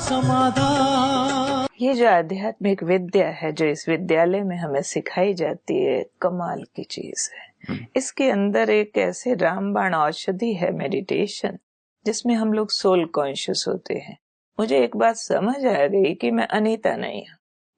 समाधान। ये जो आध्यात्मिक विद्या है जो इस विद्यालय में हमें सिखाई जाती है, कमाल की चीज है। इसके अंदर एक ऐसे रामबाण औषधि है मेडिटेशन, जिसमें हम लोग सोल कॉन्शियस होते हैं। मुझे एक बात समझ आ गई कि मैं अनीता नहीं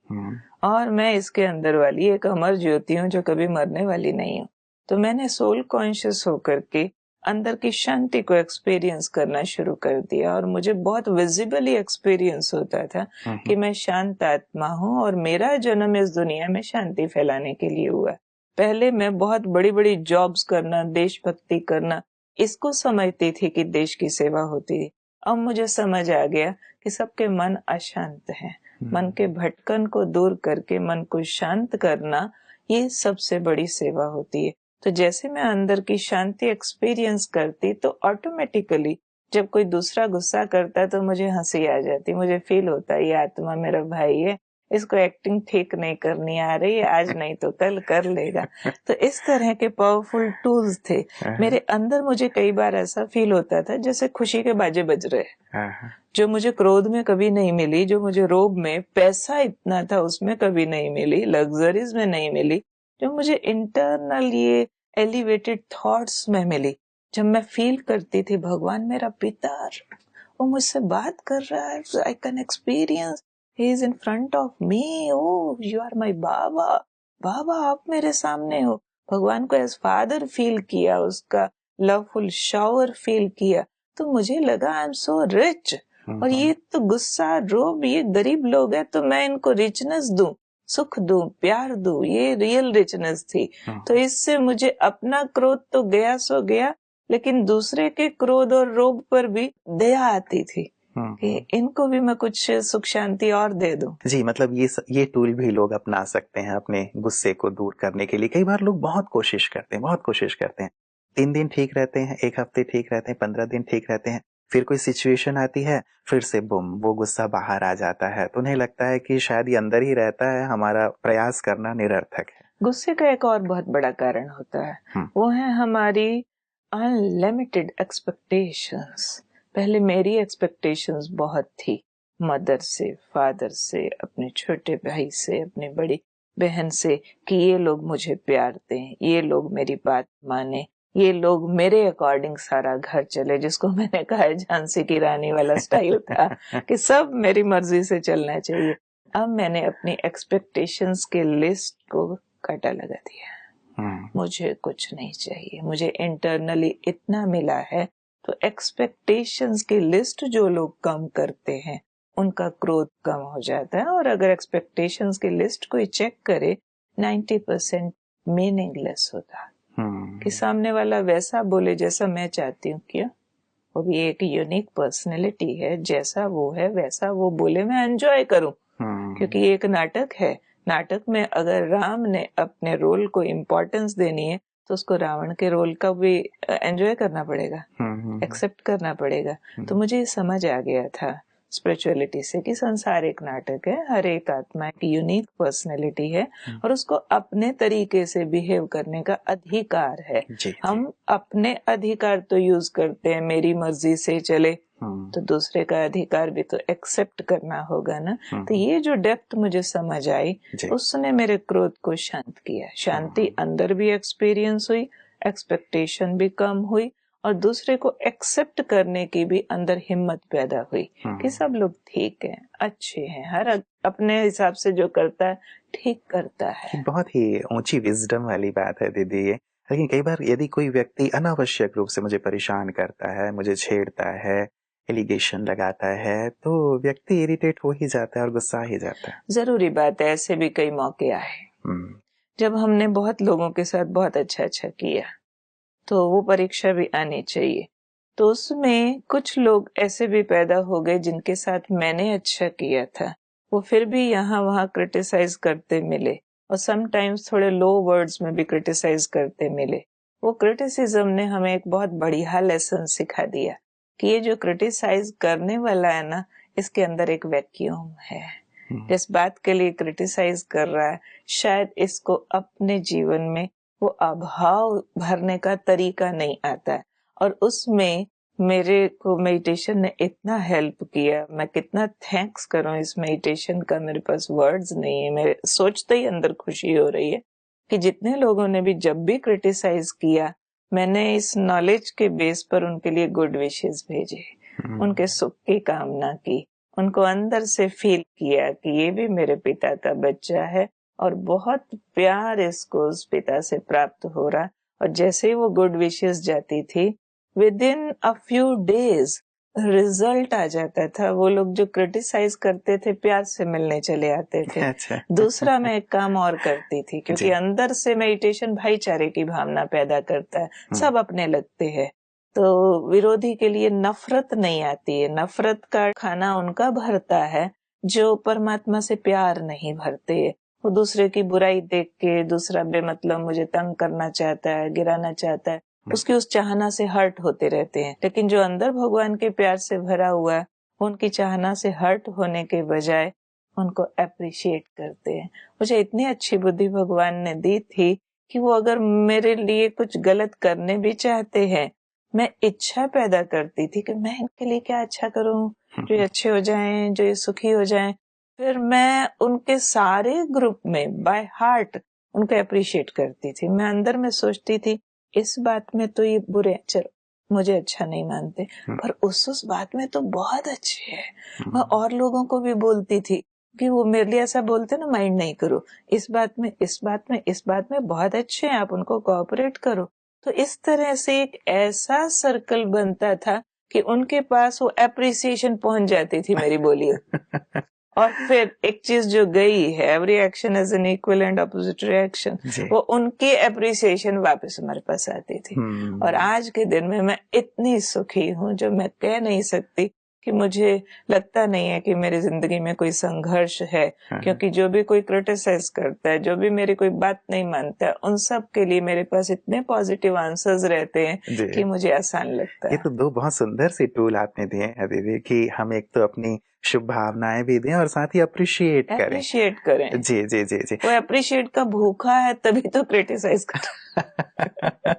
हूँ और मैं इसके अंदर वाली एक अमर ज्योति हूँ जो कभी मरने वाली नहीं हूँ। तो मैंने सोल कॉन्शियस होकर के अंदर की शांति को एक्सपीरियंस करना शुरू कर दिया और मुझे बहुत विजिबली एक्सपीरियंस होता था कि मैं शांत आत्मा हूँ और मेरा जन्म इस दुनिया में शांति फैलाने के लिए हुआ। पहले मैं बहुत बड़ी बड़ी जॉब्स करना, देशभक्ति करना, इसको समझती थी कि देश की सेवा होती थी। अब मुझे समझ आ गया कि सबके मन अशांत हैं, मन के भटकन को दूर करके मन को शांत करना, ये सबसे बड़ी सेवा होती है। तो जैसे मैं अंदर की शांति एक्सपीरियंस करती तो ऑटोमेटिकली जब कोई दूसरा गुस्सा करता तो मुझे हंसी आ जाती। मुझे फील होता ये आत्मा मेरा भाई है, इसको एक्टिंग ठीक नहीं करनी आ रही है, आज नहीं तो कल कर लेगा। तो इस तरह के पावरफुल टूल्स थे मेरे अंदर। मुझे कई बार ऐसा फील होता था जैसे खुशी के बाजे बज रहे, जो मुझे क्रोध में कभी नहीं मिली, जो मुझे रोब में पैसा इतना था उसमें कभी नहीं मिली, लग्जरीज में नहीं मिली, जो मुझे इंटरनल ये एलिवेटेड थॉट्स में मिली। जब मैं फील करती थी भगवान मेरा पिता, वो मुझसे बात कर रहा है, I can experience he is in front of me, oh you are my बाबा, बाबा आप मेरे सामने हो। भगवान को एज फादर फील किया, उसका लवफुल शावर फील किया, तो मुझे लगा आई एम सो रिच। और ये तो गुस्सा, रोब, ये गरीब लोग हैं तो मैं इनको रिचनेस दूं, सुख दूं, प्यार दूं, ये रियल रिचनेस थी। तो इससे मुझे अपना क्रोध तो गया सो गया, लेकिन दूसरे के क्रोध और रोब पर भी दया आती थी कि इनको भी मैं कुछ सुख शांति और दे दूं। जी, मतलब ये टूल भी लोग अपना सकते हैं अपने गुस्से को दूर करने के लिए। कई बार लोग बहुत कोशिश करते हैं 3 दिन ठीक रहते हैं, 1 हफ्ते ठीक रहते हैं, 15 दिन ठीक रहते हैं, फिर कोई सिचुएशन आती है, फिर से बुम, वो गुस्सा बाहर आ जाता है। तो उन्हें लगता है कि शायद ये अंदर ही रहता है, हमारा प्रयास करना निरर्थक है। गुस्से का एक और बहुत बड़ा कारण होता है, वो है हमारी अनलिमिटेड एक्सपेक्टेशंस। पहले मेरी एक्सपेक्टेशंस बहुत थी, मदर से, फादर से, अपने छोटे भाई से, अपनी बड़ी बहन से, कि ये लोग मुझे प्यार दें, ये लोग मेरी बात माने, ये लोग मेरे अकॉर्डिंग सारा घर चले, जिसको मैंने कहा है झांसी की रानी वाला स्टाइल था कि सब मेरी मर्जी से चलना चाहिए। अब मैंने अपनी एक्सपेक्टेशंस के लिस्ट को काटा लगा दिया। मुझे कुछ नहीं चाहिए, मुझे इंटरनली इतना मिला है। तो एक्सपेक्टेशंस की लिस्ट जो लोग कम करते हैं उनका क्रोध कम हो जाता है। और अगर एक्सपेक्टेशंस की लिस्ट कोई चेक करे, 90% मीनिंगलेस होता कि सामने वाला वैसा बोले जैसा मैं चाहती हूँ। क्यों? वो भी एक यूनिक पर्सनैलिटी है, जैसा वो है वैसा वो बोले, मैं एंजॉय करूं। क्योंकि ये एक नाटक है। नाटक में अगर राम ने अपने रोल को इम्पोर्टेंस देनी है तो उसको रावण के रोल का भी एंजॉय करना पड़ेगा, एक्सेप्ट करना पड़ेगा। तो मुझे ये समझ आ गया था स्पिरिचुअलिटी से कि संसार एक नाटक है, हर एक आत्मा एक यूनिक पर्सनैलिटी है और उसको अपने तरीके से बिहेव करने का अधिकार है। हम अपने अधिकार तो यूज करते हैं, मेरी मर्जी से चले, तो दूसरे का अधिकार भी तो एक्सेप्ट करना होगा ना। तो ये जो डेप्थ मुझे समझ आई, उसने मेरे क्रोध को शांत किया। शांति अंदर भी एक्सपीरियंस हुई, एक्सपेक्टेशन भी कम हुई और दूसरे को एक्सेप्ट करने की भी अंदर हिम्मत पैदा हुई कि सब लोग ठीक हैं, अच्छे हैं, हर अपने हिसाब से जो करता है ठीक करता है। बहुत ही ऊंची विजडम वाली बात है दीदी ये। लेकिन कई बार यदि कोई व्यक्ति अनावश्यक रूप से मुझे परेशान करता है, मुझे छेड़ता है, एलिगेशन लगाता है, तो व्यक्ति इरिटेट हो ही जाता है और गुस्सा ही जाता है। जरूरी बात है, ऐसे भी कई मौके आए जब हमने बहुत लोगों के साथ बहुत अच्छा किया, तो वो परीक्षा भी आनी चाहिए। तो उसमें कुछ लोग ऐसे भी पैदा हो गए जिनके साथ मैंने अच्छा किया था, वो फिर भी यहाँ वहाँ क्रिटिसाइज करते मिले और समटाइम्स थोड़े लो वर्ड्स में भी क्रिटिसाइज करते मिले। वो क्रिटिसिज्म ने हमें एक बहुत बढ़िया लेसन सिखा दिया कि ये जो क्रिटिसाइज करने वाला है ना, इसके अंदर एक वैक्यूम है। जिस बात के लिए क्रिटिसाइज कर रहा है, शायद इसको अपने जीवन में वो अभाव भरने का तरीका नहीं आता है और उसमें मेरे को मेडिटेशन ने इतना हेल्प किया, मैं कितना थैंक्स करूं इस मेडिटेशन का, मेरे पास वर्ड्स नहीं है। मेरे सोचते ही अंदर खुशी हो रही है कि जितने लोगों ने भी जब भी क्रिटिसाइज किया, मैंने इस नॉलेज के बेस पर उनके लिए गुड विशेस भेजे, उनके सुख की कामना की, उनको अंदर से फील किया कि ये भी मेरे पिता का बच्चा है और बहुत प्यार इसको उस पिता से प्राप्त हो रहा। और जैसे ही वो गुड विशेस जाती थी, within a few days result आ जाता था। वो लोग जो क्रिटिसाइज करते थे प्यार से मिलने चले आते थे। अच्छा। दूसरा मैं एक काम और करती थी, क्योंकि अंदर से मेडिटेशन भाईचारे की भावना पैदा करता है, सब अपने लगते हैं, तो विरोधी के लिए नफरत नहीं आती है। नफरत का खाना उनका भरता है जो परमात्मा से प्यार नहीं भरते। वो दूसरे की बुराई देख के, दूसरा बेमतलब मुझे तंग करना चाहता है, गिराना चाहता है, उसकी उस चाहना से हर्ट होते रहते हैं। लेकिन जो अंदर भगवान के प्यार से भरा हुआ है, उनकी चाहना से हर्ट होने के बजाय उनको अप्रिशिएट करते हैं। मुझे इतनी अच्छी बुद्धि भगवान ने दी थी कि वो अगर मेरे लिए कुछ गलत करने भी चाहते हैं, मैं इच्छा पैदा करती थी कि मैं इनके लिए क्या अच्छा करूं, जो ये अच्छे हो जाएं, जो ये सुखी हो जाएं। फिर मैं उनके सारे ग्रुप में बाय हार्ट उनको अप्रिशिएट करती थी। मैं अंदर में सोचती थी, इस बात में तो ये बुरे, चलो मुझे अच्छा नहीं मानते, पर उस बात में तो बहुत अच्छे हैं। मैं और लोगों को भी बोलती थी कि वो मेरे लिए ऐसा बोलते ना, माइंड नहीं करो, इस बात में, इस बात में, इस बात में बहुत अच्छे हैं, आप उनको कोऑपरेट करो। तो इस तरह से एक ऐसा सर्कल बनता था कि उनके पास वो अप्रिसिएशन पहुंच जाती थी मेरी बोली। और फिर एक चीज जो गई है, every action is an equal and opposite reaction, वो उनकी अप्रिसिएशन वापस हमारे पास आती थी। और आज के दिन में मैं इतनी सुखी हूँ जो मैं कह नहीं सकती, कि मुझे लगता नहीं है कि मेरी जिंदगी में कोई संघर्ष है। क्योंकि जो भी कोई क्रिटिसाइज करता है, जो भी मेरी कोई बात नहीं मानता है, उन सब के लिए मेरे पास इतने पॉजिटिव आंसर्स रहते हैं कि मुझे आसान लगता है। ये तो दो बहुत सुंदर सी टूल आपने दिए हैं दीदी, कि हम एक तो अपनी शुभ भावनाएं भी दें और साथ ही अप्रिशिएट करें। जी जी जी जी। वो अप्रिशिएट का भूखा है तभी तो क्रिटिसाइज कर